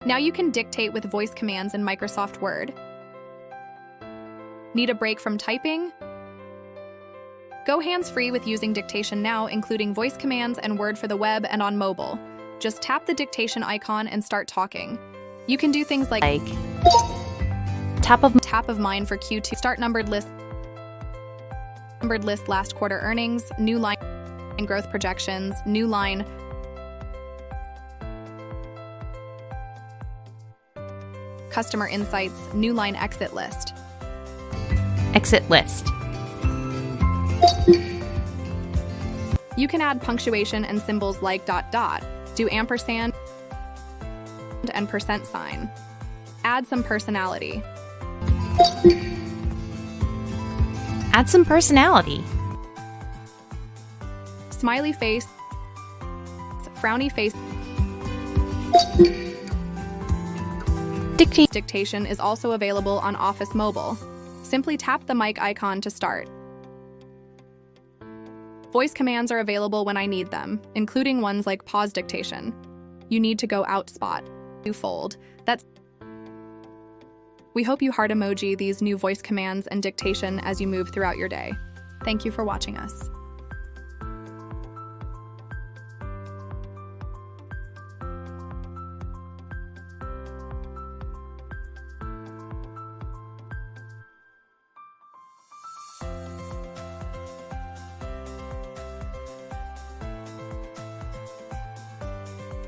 Now you can dictate with voice commands in Microsoft Word. Need a break from typing? Go hands-free with using dictation now, including voice commands and Word for the web and on mobile. Just tap the dictation icon and start talking. You can do things like tap of mine for Q2, start numbered list last quarter earnings, new line growth projections, new line customer insights, new line exit list. Exit list. You can add punctuation and symbols like ... do ampersand and %sign. Add some personality. Add some personality. Smiley face, frowny face. Dictation is also available on Office Mobile. Simply tap the mic icon to start. Voice commands are available when I need them, including ones like pause dictation. You need to go out spot. You fold. We hope you heart emoji these new voice commands and dictation as you move throughout your day. Thank you for watching us.